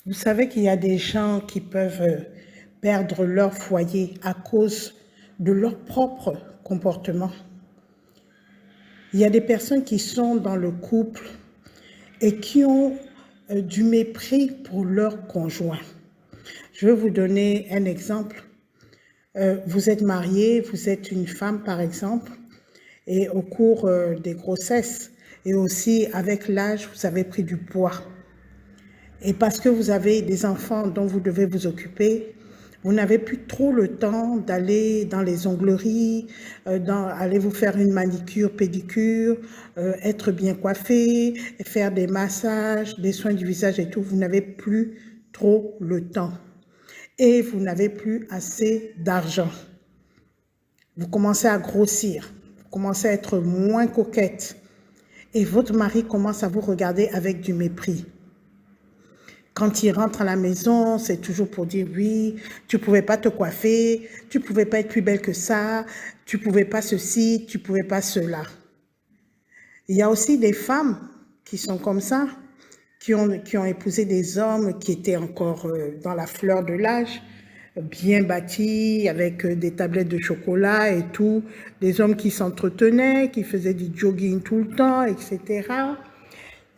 Vous savez qu'il y a des gens qui peuvent perdre leur foyer à cause de leur propre comportement. Il y a des personnes qui sont dans le couple et qui ont du mépris pour leur conjoint. Je vais vous donner un exemple. Vous êtes marié, vous êtes une femme par exemple, et au cours des grossesses et aussi avec l'âge, vous avez pris du poids. Et parce que vous avez des enfants dont vous devez vous occuper, vous n'avez plus trop le temps d'aller dans les ongleries, aller vous faire une manicure, pédicure, être bien coiffé, faire des massages, des soins du visage et tout. Vous n'avez plus trop le temps. Et vous n'avez plus assez d'argent. Vous commencez à grossir, vous commencez à être moins coquette. Et votre mari commence à vous regarder avec du mépris. Quand il rentre à la maison, c'est toujours pour dire oui, tu ne pouvais pas te coiffer, tu ne pouvais pas être plus belle que ça, tu ne pouvais pas ceci, tu ne pouvais pas cela. Il y a aussi des femmes qui sont comme ça, qui ont épousé des hommes qui étaient encore dans la fleur de l'âge, bien bâtis, avec des tablettes de chocolat et tout, des hommes qui s'entretenaient, qui faisaient du jogging tout le temps, etc.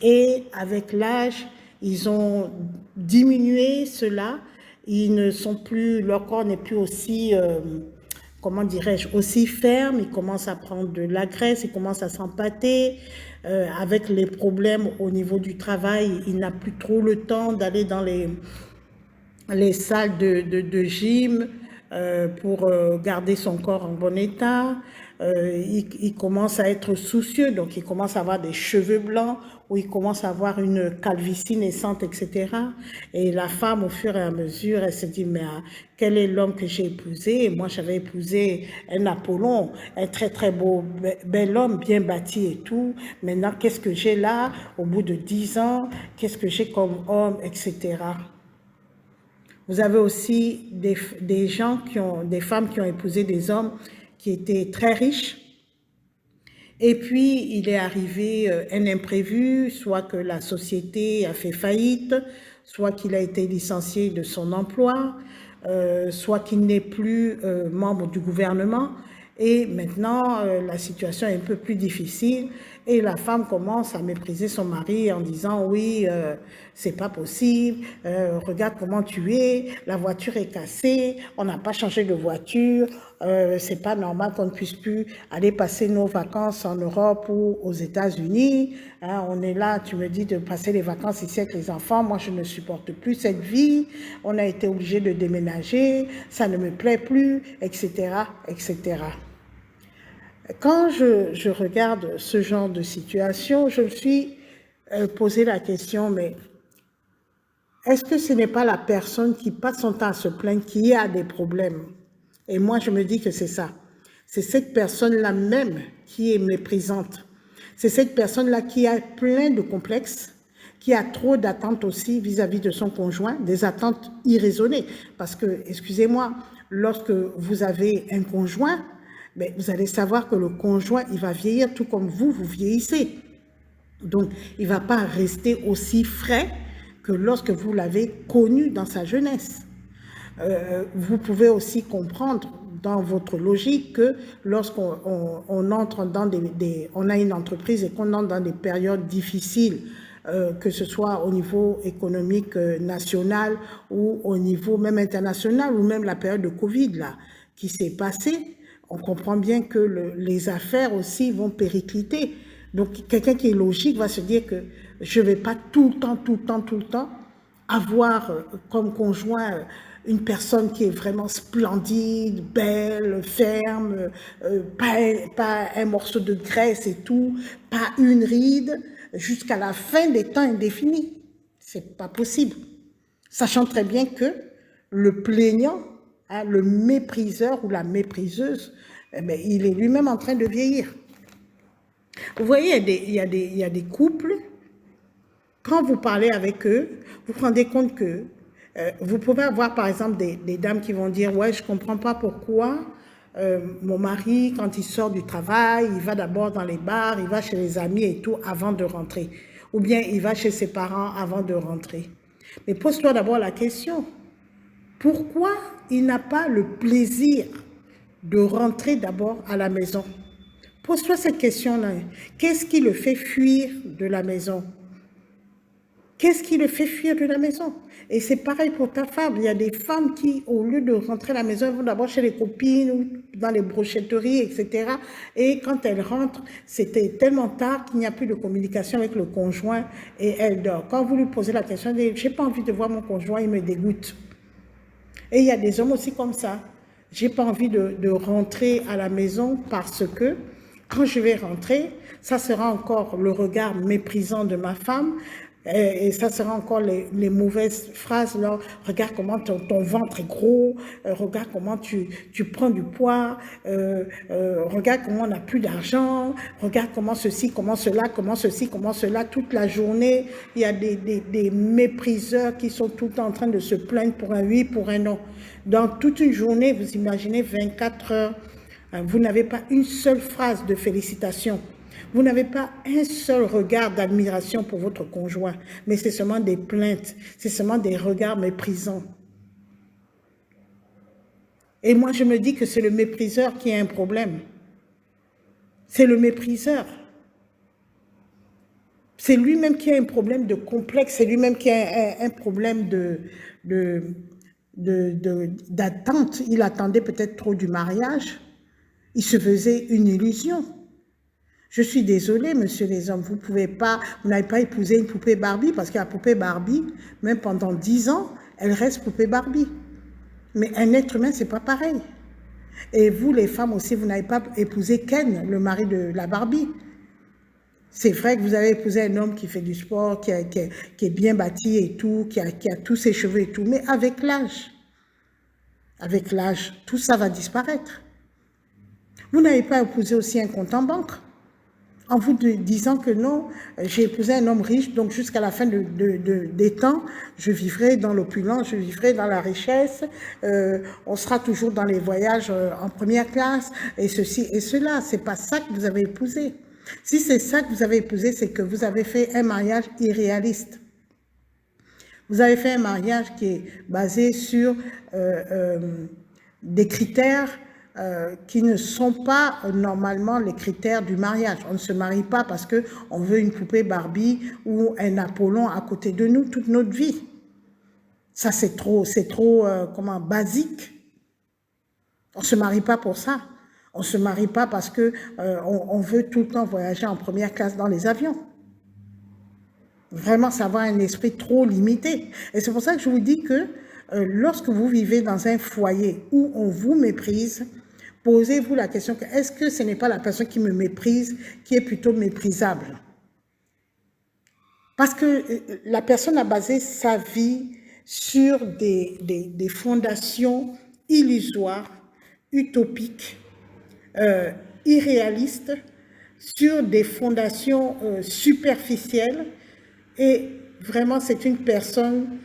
Et avec l'âge, ils ont diminué cela. Ils ne sont plus, leur corps n'est plus aussi, comment dirais-je, aussi ferme. Ils commencent à prendre de la graisse, ils commencent à s'empâter. Avec les problèmes au niveau du travail, il n'a plus trop le temps d'aller dans les salles de gym pour garder son corps en bon état. Il commence à être soucieux, donc il commence à avoir des cheveux blancs ou il commence à avoir une calvitie naissante, etc. Et la femme, au fur et à mesure, elle se dit, mais quel est l'homme que j'ai épousé? Et moi, j'avais épousé un Apollon, un très très beau, bel homme, bien bâti et tout. Maintenant, qu'est-ce que j'ai là, au bout de 10 ans? Qu'est-ce que j'ai comme homme, etc. Vous avez aussi des gens des femmes qui ont épousé des hommes qui étaient très riches. Et puis, il est arrivé un imprévu, soit que la société a fait faillite, soit qu'il a été licencié de son emploi, soit qu'il n'est plus membre du gouvernement. Et maintenant, la situation est un peu plus difficile et la femme commence à mépriser son mari en disant oui, c'est pas possible, regarde comment tu es, la voiture est cassée, on n'a pas changé de voiture, c'est pas normal qu'on ne puisse plus aller passer nos vacances en Europe ou aux États-Unis. Hein, on est là, tu me dis de passer les vacances ici avec les enfants, moi je ne supporte plus cette vie, on a été obligé de déménager, ça ne me plaît plus, etc., etc. Quand je regarde ce genre de situation, je me suis posé la question, mais est-ce que ce n'est pas la personne qui passe son temps à se plaindre qui a des problèmes? Et moi, je me dis que c'est ça. C'est cette personne-là même qui est méprisante. C'est cette personne-là qui a plein de complexes, qui a trop d'attentes aussi vis-à-vis de son conjoint, des attentes irraisonnées. Parce que, excusez-moi, lorsque vous avez un conjoint, mais vous allez savoir que le conjoint, il va vieillir tout comme vous vieillissez. Donc, il ne va pas rester aussi frais que lorsque vous l'avez connu dans sa jeunesse. Vous pouvez aussi comprendre dans votre logique que lorsqu'on entre dans on a une entreprise et qu'on entre dans des périodes difficiles, que ce soit au niveau économique national ou au niveau même international ou même la période de Covid là, qui s'est passée, on comprend bien que les affaires aussi vont péricliter. Donc quelqu'un qui est logique va se dire que je ne vais pas tout le temps avoir comme conjoint une personne qui est vraiment splendide, belle, ferme, pas un morceau de graisse et tout, pas une ride, jusqu'à la fin des temps indéfinis. C'est pas possible. Sachant très bien que le plaignant, hein, le mépriseur ou la mépriseuse, eh bien, il est lui-même en train de vieillir. Vous voyez, il y a des couples, quand vous parlez avec eux, vous vous rendez compte que vous pouvez avoir par exemple des dames qui vont dire « Ouais, je ne comprends pas pourquoi mon mari, quand il sort du travail, il va d'abord dans les bars, il va chez les amis et tout avant de rentrer. Ou bien il va chez ses parents avant de rentrer. » Mais pose-toi d'abord la question, pourquoi il n'a pas le plaisir de rentrer d'abord à la maison? Pose-toi cette question-là. Qu'est-ce qui le fait fuir de la maison? Qu'est-ce qui le fait fuir de la maison? Et c'est pareil pour ta femme. Il y a des femmes qui, au lieu de rentrer à la maison, elles vont d'abord chez les copines ou dans les brochetteries, etc. Et quand elles rentrent, c'était tellement tard qu'il n'y a plus de communication avec le conjoint et elle dort. Quand vous lui posez la question, elle dit, j'ai pas envie de voir mon conjoint, il me dégoûte. Et il y a des hommes aussi comme ça. J'ai pas envie de rentrer à la maison parce que quand je vais rentrer, ça sera encore le regard méprisant de ma femme et ça sera encore les mauvaises phrases. Là, regarde comment ton ventre est gros, regarde comment tu prends du poids, regarde comment on n'a plus d'argent, regarde comment ceci, comment cela, comment ceci, comment cela. Toute la journée, il y a des mépriseurs qui sont tout le temps en train de se plaindre pour un oui, pour un non. Dans toute une journée, vous imaginez 24 heures, vous n'avez pas une seule phrase de félicitations. Vous n'avez pas un seul regard d'admiration pour votre conjoint, mais c'est seulement des plaintes, c'est seulement des regards méprisants. Et moi, je me dis que c'est le mépriseur qui a un problème. C'est le mépriseur. C'est lui-même qui a un problème de complexe, c'est lui-même qui a un problème d'attente. Il attendait peut-être trop du mariage. Il se faisait une illusion. Je suis désolée, monsieur les hommes, vous n'avez pas épousé une poupée Barbie parce que la poupée Barbie, même pendant 10 ans, elle reste poupée Barbie. Mais un être humain, c'est pas pareil. Et vous, les femmes aussi, vous n'avez pas épousé Ken, le mari de la Barbie. C'est vrai que vous avez épousé un homme qui fait du sport, qui est bien bâti et tout, qui a tous ses cheveux et tout, mais avec l'âge, tout ça va disparaître. Vous n'avez pas épousé aussi un compte en banque en vous disant que non, j'ai épousé un homme riche, donc jusqu'à la fin des temps, je vivrai dans l'opulence, je vivrai dans la richesse, on sera toujours dans les voyages en première classe, et ceci et cela. C'est pas ça que vous avez épousé. Si c'est ça que vous avez épousé, c'est que vous avez fait un mariage irréaliste. Vous avez fait un mariage qui est basé sur des critères qui ne sont pas normalement les critères du mariage. On ne se marie pas parce qu'on veut une poupée Barbie ou un Apollon à côté de nous toute notre vie. Ça, c'est trop basique. On ne se marie pas pour ça. On ne se marie pas parce qu'on veut tout le temps voyager en première classe dans les avions. Vraiment, ça va un esprit trop limité. Et c'est pour ça que je vous dis que lorsque vous vivez dans un foyer où on vous méprise, posez-vous la question, est-ce que ce n'est pas la personne qui me méprise qui est plutôt méprisable? Parce que la personne a basé sa vie sur des fondations illusoires, utopiques, irréalistes, sur des fondations superficielles. Et vraiment, c'est une personne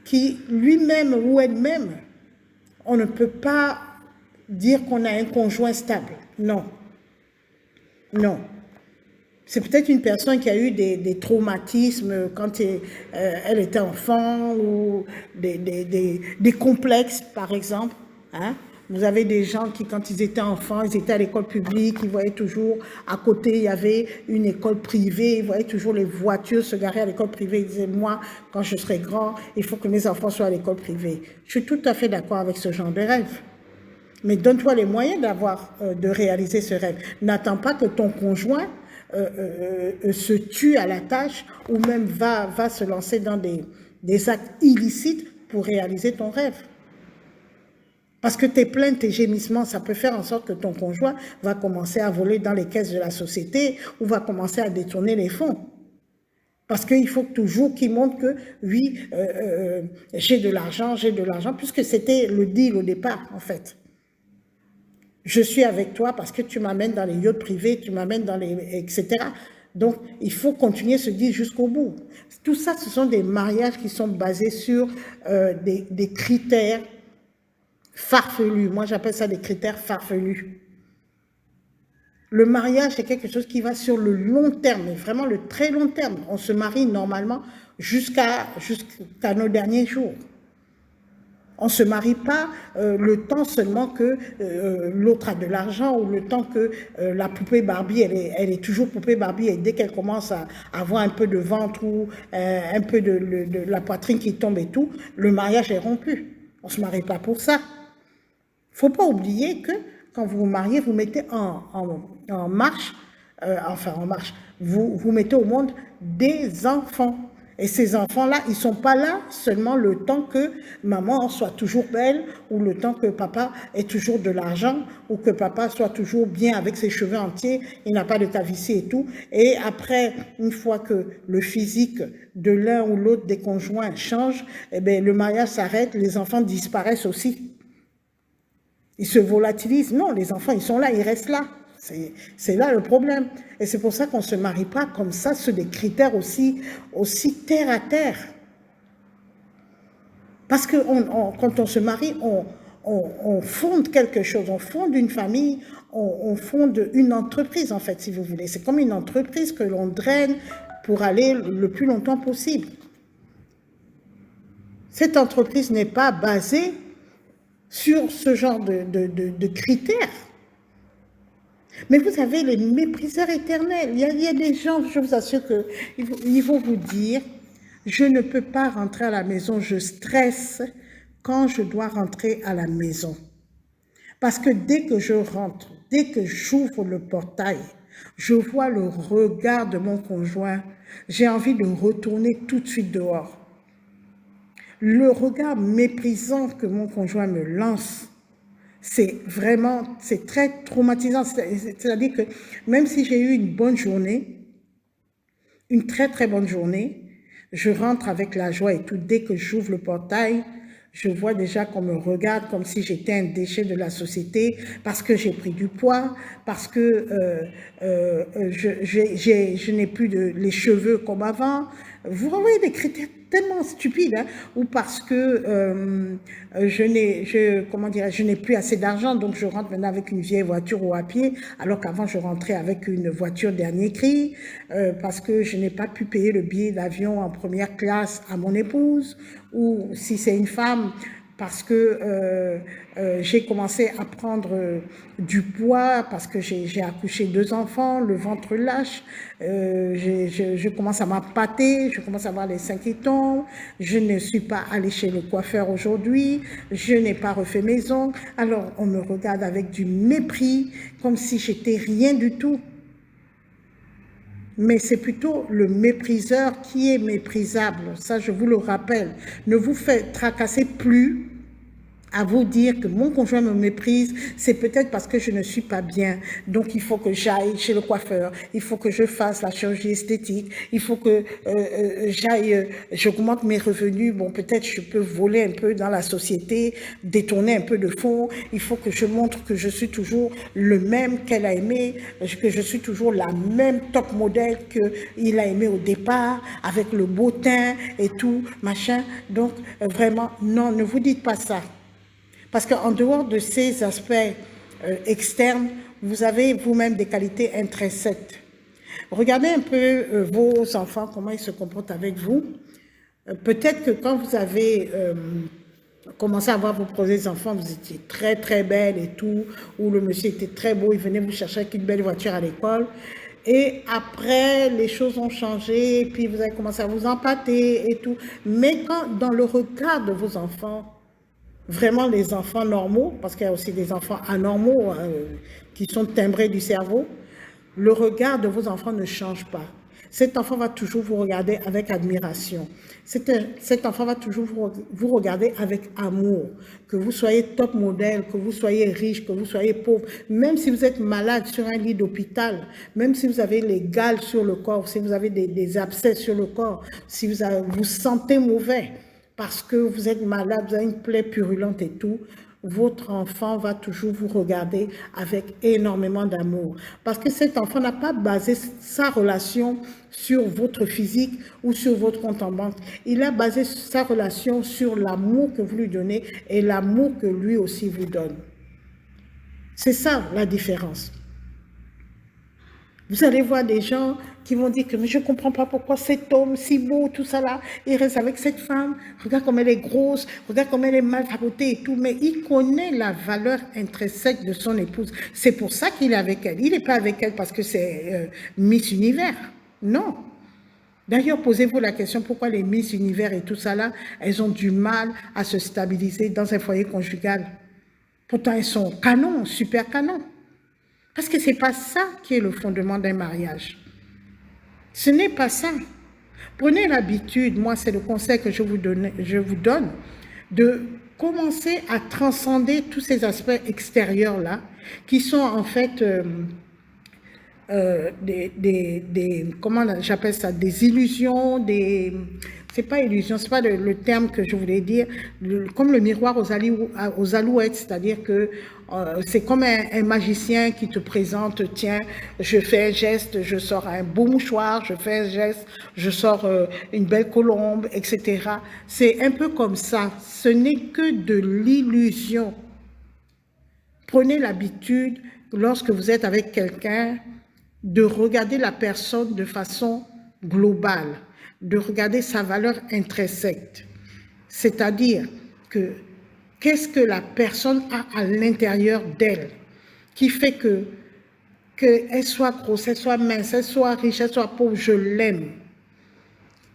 qui, lui-même ou elle-même, on ne peut pas dire qu'on a un conjoint stable. Non. Non. C'est peut-être une personne qui a eu des traumatismes quand elle était enfant ou des complexes, par exemple. Hein? Vous avez des gens qui, quand ils étaient enfants, ils étaient à l'école publique, ils voyaient toujours, à côté, il y avait une école privée, ils voyaient toujours les voitures se garer à l'école privée. Ils disaient, moi, quand je serai grand, il faut que mes enfants soient à l'école privée. Je suis tout à fait d'accord avec ce genre de rêve. Mais donne-toi les moyens de réaliser ce rêve. N'attends pas que ton conjoint se tue à la tâche ou même va se lancer dans des actes illicites pour réaliser ton rêve. Parce que tes plaintes, tes gémissements, ça peut faire en sorte que ton conjoint va commencer à voler dans les caisses de la société ou va commencer à détourner les fonds. Parce qu'il faut toujours qu'il montre que, oui, j'ai de l'argent, puisque c'était le deal au départ, en fait. Je suis avec toi parce que tu m'amènes dans les yachts privés, tu m'amènes dans les... etc. Donc, il faut continuer ce deal jusqu'au bout. Tout ça, ce sont des mariages qui sont basés sur des critères farfelus. Moi, j'appelle ça des critères farfelus. Le mariage, c'est quelque chose qui va sur le long terme, mais vraiment le très long terme. On se marie normalement jusqu'à nos derniers jours. On ne se marie pas le temps seulement que l'autre a de l'argent ou le temps que la poupée Barbie, elle est toujours poupée Barbie et dès qu'elle commence à avoir un peu de ventre ou un peu de la poitrine qui tombe et tout, le mariage est rompu. On ne se marie pas pour ça. Il ne faut pas oublier que quand vous vous mariez, vous mettez en marche, vous mettez au monde des enfants. Et ces enfants-là, ils ne sont pas là seulement le temps que maman soit toujours belle ou le temps que papa ait toujours de l'argent ou que papa soit toujours bien avec ses cheveux entiers, il n'a pas de calvitie et tout. Et après, une fois que le physique de l'un ou l'autre des conjoints change, eh bien, le mariage s'arrête, les enfants disparaissent aussi. Ils se volatilisent. Non, les enfants, ils sont là, ils restent là. C'est là le problème. Et c'est pour ça qu'on ne se marie pas comme ça, sur des critères aussi terre à terre. Parce que quand on se marie, on fonde quelque chose, on fonde une famille, on fonde une entreprise, en fait, si vous voulez. C'est comme une entreprise que l'on draine pour aller le plus longtemps possible. Cette entreprise n'est pas basée sur ce genre de critères. Mais vous avez les mépriseurs éternels. Il y a des gens, je vous assure qu'ils vont vous dire, je ne peux pas rentrer à la maison, je stresse quand je dois rentrer à la maison. Parce que dès que je rentre, dès que j'ouvre le portail, je vois le regard de mon conjoint, j'ai envie de retourner tout de suite dehors. Le regard méprisant que mon conjoint me lance, c'est très traumatisant. C'est-à-dire que même si j'ai eu une bonne journée, une très très bonne journée, je rentre avec la joie et tout. Dès que j'ouvre le portail, je vois déjà qu'on me regarde comme si j'étais un déchet de la société parce que j'ai pris du poids, parce que je n'ai plus les cheveux comme avant. Vous voyez des critères tellement stupides, hein, ou parce que je n'ai plus assez d'argent, donc je rentre maintenant avec une vieille voiture ou à pied, alors qu'avant je rentrais avec une voiture dernier cri, parce que je n'ai pas pu payer le billet d'avion en première classe à mon épouse, ou si c'est une femme, parce que j'ai commencé à prendre du poids, parce que j'ai accouché 2 enfants, le ventre lâche, je commence à m'appâter, je commence à avoir les seins qui tombent, je ne suis pas allée chez le coiffeur aujourd'hui, je n'ai pas refait mes ongles, alors on me regarde avec du mépris, comme si j'étais rien du tout. Mais c'est plutôt le mépriseur qui est méprisable. Ça, je vous le rappelle. Ne vous faites tracasser plus à vous dire que mon conjoint me méprise, c'est peut-être parce que je ne suis pas bien. Donc, il faut que j'aille chez le coiffeur, il faut que je fasse la chirurgie esthétique, il faut que j'augmente mes revenus. Bon, peut-être je peux voler un peu dans la société, détourner un peu de fonds. Il faut que je montre que je suis toujours le même qu'elle a aimé, que je suis toujours la même top modèle qu'il a aimé au départ, avec le beau teint et tout, machin. Donc, vraiment, non, ne vous dites pas ça. Parce qu'en dehors de ces aspects externes, vous avez vous-même des qualités intrinsèques. Regardez un peu vos enfants, comment ils se comportent avec vous. Peut-être que quand vous avez commencé à avoir vos premiers enfants, vous étiez très très belle et tout, ou le monsieur était très beau, il venait vous chercher avec une belle voiture à l'école. Et après, les choses ont changé, et puis vous avez commencé à vous empâter et tout. Mais quand, dans le regard de vos enfants, vraiment les enfants normaux, parce qu'il y a aussi des enfants anormaux qui sont timbrés du cerveau, le regard de vos enfants ne change pas. Cet enfant va toujours vous regarder avec admiration. Cet enfant va toujours vous regarder avec amour. Que vous soyez top modèle, que vous soyez riche, que vous soyez pauvre, même si vous êtes malade sur un lit d'hôpital, même si vous avez les gales sur le corps, si vous avez des abcès sur le corps, si vous sentez mauvais, parce que vous êtes malade, vous avez une plaie purulente et tout, votre enfant va toujours vous regarder avec énormément d'amour. Parce que cet enfant n'a pas basé sa relation sur votre physique ou sur votre compte en banque. Il a basé sa relation sur l'amour que vous lui donnez et l'amour que lui aussi vous donne. C'est ça la différence. Vous allez voir des gens qui vont dire que mais je ne comprends pas pourquoi cet homme si beau, tout ça là, il reste avec cette femme. Regarde comme elle est grosse, regarde comme elle est mal fabriquée et tout. Mais il connaît la valeur intrinsèque de son épouse. C'est pour ça qu'il est avec elle. Il n'est pas avec elle parce que c'est Miss Univers. Non. D'ailleurs, posez-vous la question pourquoi les Miss Univers et tout ça là, elles ont du mal à se stabiliser dans un foyer conjugal. Pourtant, elles sont canons, super canons. Parce que ce n'est pas ça qui est le fondement d'un mariage. Ce n'est pas ça. Prenez l'habitude, moi c'est le conseil que je vous donne, de commencer à transcender tous ces aspects extérieurs-là, qui sont en fait comment j'appelle ça, des illusions, c'est pas illusion, c'est pas le terme que je voulais dire, comme le miroir aux alouettes, c'est-à-dire que c'est comme un magicien qui te présente, tiens, je fais un geste, je sors un beau mouchoir, je fais un geste, je sors une belle colombe, etc. C'est un peu comme ça, ce n'est que de l'illusion. Prenez l'habitude, lorsque vous êtes avec quelqu'un, de regarder la personne de façon globale, de regarder sa valeur intrinsèque. C'est-à-dire que qu'est-ce que la personne a à l'intérieur d'elle qui fait qu'elle soit grosse, elle soit mince, elle soit riche, elle soit pauvre, je l'aime.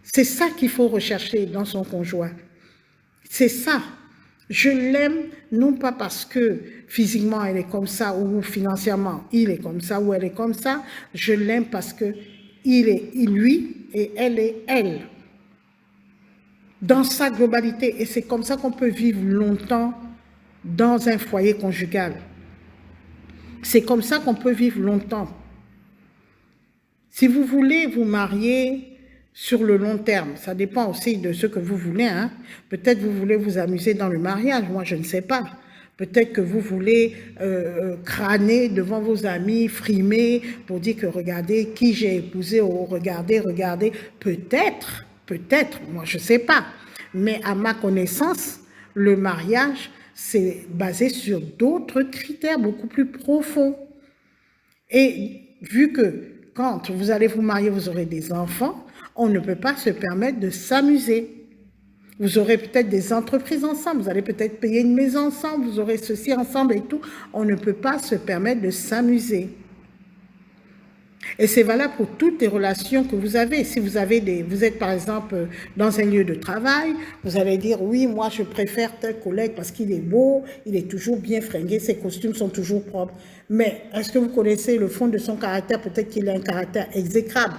C'est ça qu'il faut rechercher dans son conjoint. C'est ça. Je l'aime non pas parce que physiquement elle est comme ça ou financièrement il est comme ça ou elle est comme ça. Je l'aime parce que il est lui et elle est elle. Dans sa globalité. Et c'est comme ça qu'on peut vivre longtemps dans un foyer conjugal. C'est comme ça qu'on peut vivre longtemps. Si vous voulez vous marier sur le long terme, ça dépend aussi de ce que vous voulez. Hein. Peut-être vous voulez vous amuser dans le mariage, moi je ne sais pas. Peut-être que vous voulez crâner devant vos amis, frimer pour dire que regardez qui j'ai épousé, ou regardez. Peut-être, moi je ne sais pas. Mais à ma connaissance, le mariage, c'est basé sur d'autres critères beaucoup plus profonds. Et vu que quand vous allez vous marier, vous aurez des enfants, on ne peut pas se permettre de s'amuser. Vous aurez peut-être des entreprises ensemble, vous allez peut-être payer une maison ensemble, vous aurez ceci ensemble et tout. On ne peut pas se permettre de s'amuser. Et c'est valable pour toutes les relations que vous avez. Si vous êtes par exemple dans un lieu de travail, vous allez dire oui, moi je préfère tel collègue parce qu'il est beau, il est toujours bien fringué, ses costumes sont toujours propres. Mais est-ce que vous connaissez le fond de son caractère? Peut-être qu'il a un caractère exécrable.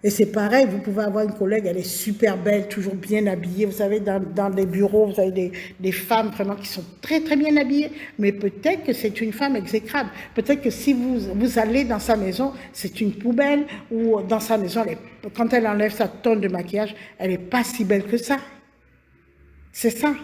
Et c'est pareil, vous pouvez avoir une collègue, elle est super belle, toujours bien habillée. Vous savez, dans les bureaux, vous avez des femmes vraiment qui sont très, très bien habillées. Mais peut-être que c'est une femme exécrable. Peut-être que si vous allez dans sa maison, c'est une poubelle. Ou dans sa maison, quand elle enlève sa tonne de maquillage, elle n'est pas si belle que ça. C'est ça.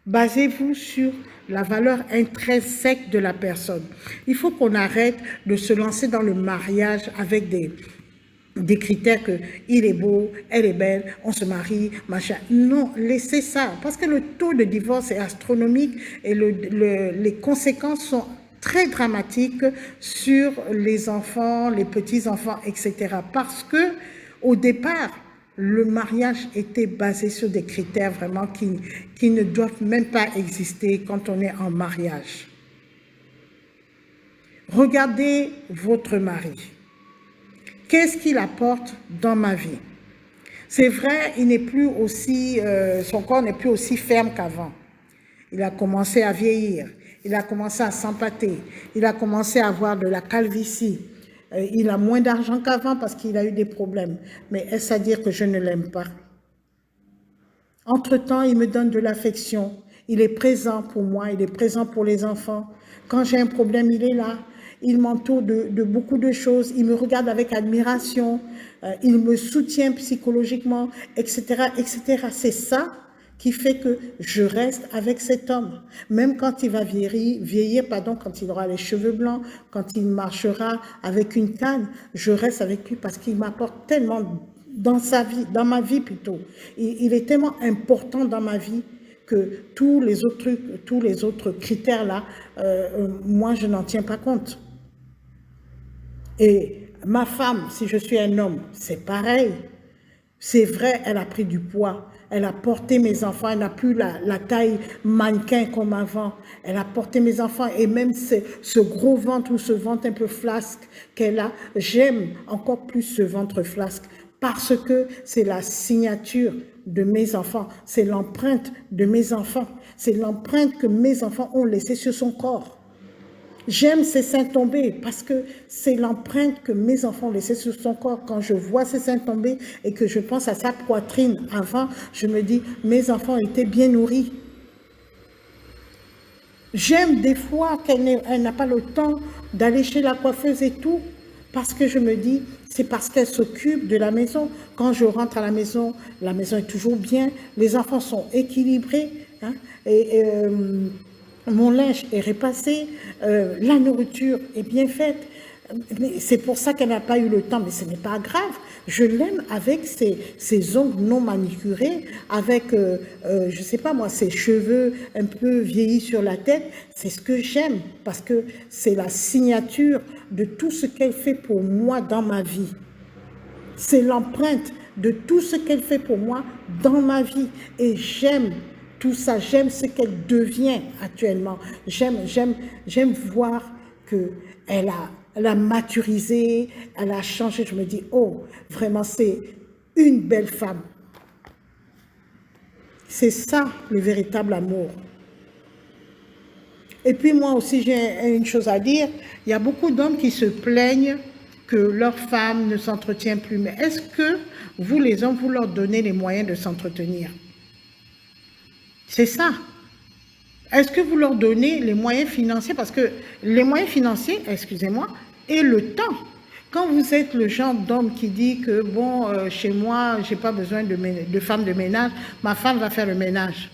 Basez-vous sur la valeur intrinsèque de la personne. Il faut qu'on arrête de se lancer dans le mariage avec des critères que il est beau, elle est belle, on se marie, machin. Non, laissez ça. Parce que le taux de divorce est astronomique et les conséquences sont très dramatiques sur les enfants, les petits-enfants, etc. Parce que au départ, le mariage était basé sur des critères vraiment qui ne doivent même pas exister quand on est en mariage. Regardez votre mari. Qu'est-ce qu'il apporte dans ma vie? C'est vrai, il n'est plus aussi, son corps n'est plus aussi ferme qu'avant. Il a commencé à vieillir, il a commencé à s'empâter, il a commencé à avoir de la calvitie. Il a moins d'argent qu'avant parce qu'il a eu des problèmes. Mais est-ce à dire que je ne l'aime pas? Entre-temps, il me donne de l'affection. Il est présent pour moi, il est présent pour les enfants. Quand j'ai un problème, il est là. Il m'entoure de beaucoup de choses. Il me regarde avec admiration. Il me soutient psychologiquement, etc., etc. C'est ça qui fait que je reste avec cet homme. Même quand il va vieillir, quand il aura les cheveux blancs, quand il marchera avec une canne, je reste avec lui parce qu'il m'apporte tellement dans sa vie, dans ma vie plutôt. Il est tellement important dans ma vie que tous les autres critères là, moi je n'en tiens pas compte. Et ma femme, si je suis un homme, c'est pareil. C'est vrai, elle a pris du poids. Elle a porté mes enfants. Elle n'a plus la taille mannequin comme avant. Elle a porté mes enfants. Et même ce gros ventre ou ce ventre un peu flasque qu'elle a, j'aime encore plus ce ventre flasque parce que c'est la signature de mes enfants. C'est l'empreinte de mes enfants. C'est l'empreinte que mes enfants ont laissée sur son corps. J'aime ces seins tombés parce que c'est l'empreinte que mes enfants ont laissée sur son corps. Quand je vois ces seins tomber et que je pense à sa poitrine avant, je me dis, mes enfants étaient bien nourris. J'aime des fois qu'elle n'a pas le temps d'aller chez la coiffeuse et tout, parce que je me dis, c'est parce qu'elle s'occupe de la maison. Quand je rentre à la maison est toujours bien, les enfants sont équilibrés, hein, mon linge est repassé, la nourriture est bien faite. C'est pour ça qu'elle n'a pas eu le temps, mais ce n'est pas grave. Je l'aime avec ses ongles non manicurés, avec, je ne sais pas moi, ses cheveux un peu vieillis sur la tête. C'est ce que j'aime, parce que c'est la signature de tout ce qu'elle fait pour moi dans ma vie. C'est l'empreinte de tout ce qu'elle fait pour moi dans ma vie. Et j'aime tout ça, j'aime ce qu'elle devient actuellement. J'aime voir qu'elle a maturisé, elle a changé. Je me dis, oh, vraiment, c'est une belle femme. C'est ça, le véritable amour. Et puis moi aussi, j'ai une chose à dire. Il y a beaucoup d'hommes qui se plaignent que leur femme ne s'entretient plus. Mais est-ce que vous, les hommes, vous leur donnez les moyens de s'entretenir? C'est ça. Est-ce que vous leur donnez les moyens financiers? Parce que les moyens financiers, excusez-moi, et le temps. Quand vous êtes le genre d'homme qui dit que, bon, chez moi, je n'ai pas besoin de femme de ménage, ma femme va faire le ménage.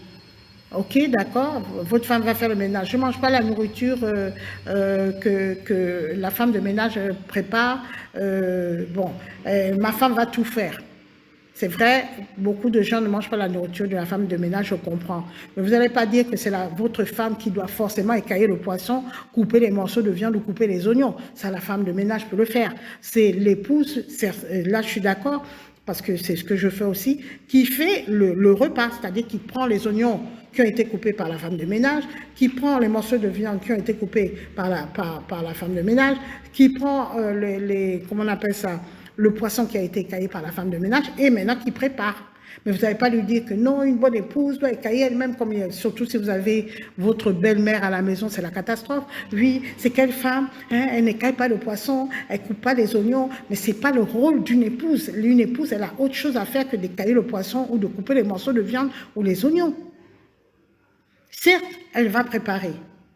Ok, d'accord, votre femme va faire le ménage. Je ne mange pas la nourriture que la femme de ménage prépare. Ma femme va tout faire. C'est vrai, beaucoup de gens ne mangent pas la nourriture de la femme de ménage, je comprends. Mais vous n'allez pas dire que c'est votre femme qui doit forcément écailler le poisson, couper les morceaux de viande ou couper les oignons. Ça, la femme de ménage peut le faire. C'est l'épouse, là je suis d'accord, parce que c'est ce que je fais aussi, qui fait le repas, c'est-à-dire qui prend les oignons qui ont été coupés par la femme de ménage, qui prend les morceaux de viande qui ont été coupés par la femme de ménage, qui prend comment on appelle ça, le poisson qui a été écaillé par la femme de ménage et maintenant qui prépare. Mais vous n'allez pas lui dire que non, une bonne épouse doit écailler elle-même, surtout si vous avez votre belle-mère à la maison, c'est la catastrophe. Oui, c'est quelle femme, hein, elle n'écaille pas le poisson, elle ne coupe pas les oignons, mais ce n'est pas le rôle d'une épouse. Une épouse, elle a autre chose à faire que d'écailler le poisson ou de couper les morceaux de viande ou les oignons. Certes, elle va préparer.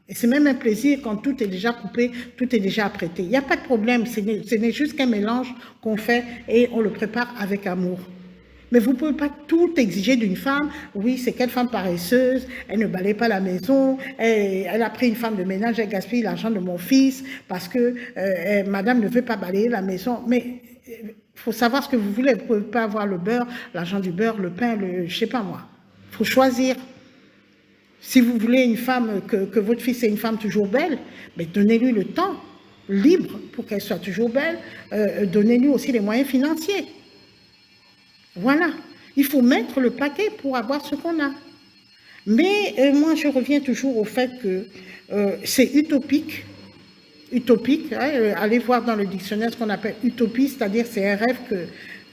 Et c'est même un plaisir quand tout est déjà coupé, tout est déjà apprêté. Il n'y a pas de problème, ce n'est juste qu'un mélange qu'on fait et on le prépare avec amour. Mais vous ne pouvez pas tout exiger d'une femme. Oui, c'est quelle femme paresseuse, elle ne balaye pas la maison, elle a pris une femme de ménage, elle gaspille l'argent de mon fils parce que madame ne veut pas balayer la maison. Mais il faut savoir ce que vous voulez. Vous ne pouvez pas avoir le beurre, l'argent du beurre, le pain, je ne sais pas moi. Il faut choisir. Si vous voulez une femme, que votre fils ait une femme toujours belle, mais donnez-lui le temps libre pour qu'elle soit toujours belle. Donnez-lui aussi les moyens financiers. Voilà. Il faut mettre le paquet pour avoir ce qu'on a. Mais moi, je reviens toujours au fait que c'est utopique. Utopique, hein, allez voir dans le dictionnaire ce qu'on appelle utopie, c'est-à-dire c'est un rêve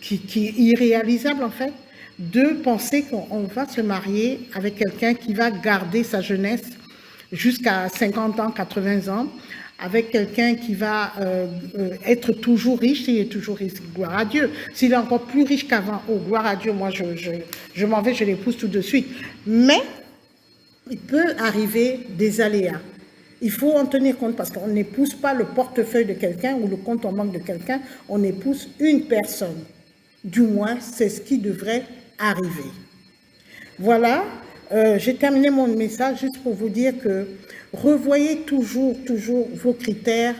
qui est irréalisable en fait. De penser qu'on va se marier avec quelqu'un qui va garder sa jeunesse jusqu'à 50 ans, 80 ans, avec quelqu'un qui va être toujours riche, s'il est toujours riche, gloire à Dieu. S'il est encore plus riche qu'avant, oh, gloire à Dieu, moi je m'en vais, je l'épouse tout de suite. Mais il peut arriver des aléas. Il faut en tenir compte parce qu'on n'épouse pas le portefeuille de quelqu'un ou le compte en banque de quelqu'un, on épouse une personne. Du moins, c'est ce qui devrait arriver. Voilà, j'ai terminé mon message juste pour vous dire que revoyez toujours vos critères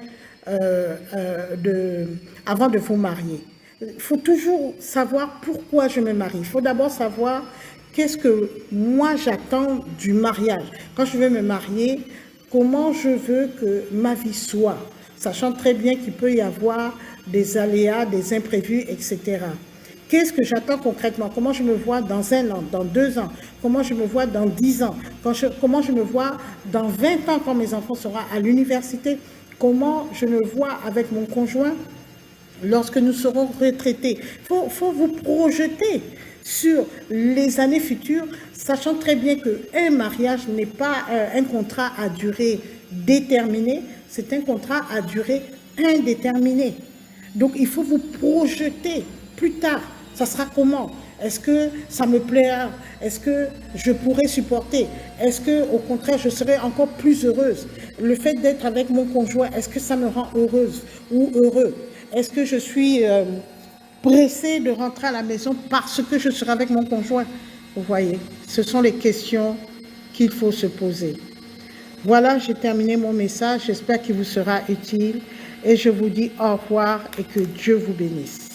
avant de vous marier. Il faut toujours savoir pourquoi je me marie. Il faut d'abord savoir qu'est-ce que moi j'attends du mariage. Quand je veux me marier, comment je veux que ma vie soit. sachant très bien qu'il peut y avoir des aléas, des imprévus, etc. Qu'est-ce que j'attends concrètement? Comment je me vois dans 1 an, dans 2 ans? Comment je me vois dans 10 ans? Comment je me vois dans 20 ans quand mes enfants seront à l'université? Comment je me vois avec mon conjoint lorsque nous serons retraités? Il faut vous projeter sur les années futures, sachant très bien qu'un mariage n'est pas un contrat à durée déterminée, c'est un contrat à durée indéterminée. Donc, il faut vous projeter plus tard. Ça sera comment? Est-ce que ça me plaira? Est-ce que je pourrai supporter? Est-ce que, au contraire, je serai encore plus heureuse? Le fait d'être avec mon conjoint, est-ce que ça me rend heureuse ou heureux? Est-ce que je suis pressée de rentrer à la maison parce que je serai avec mon conjoint? Vous voyez, ce sont les questions qu'il faut se poser. Voilà, j'ai terminé mon message. J'espère qu'il vous sera utile et je vous dis au revoir et que Dieu vous bénisse.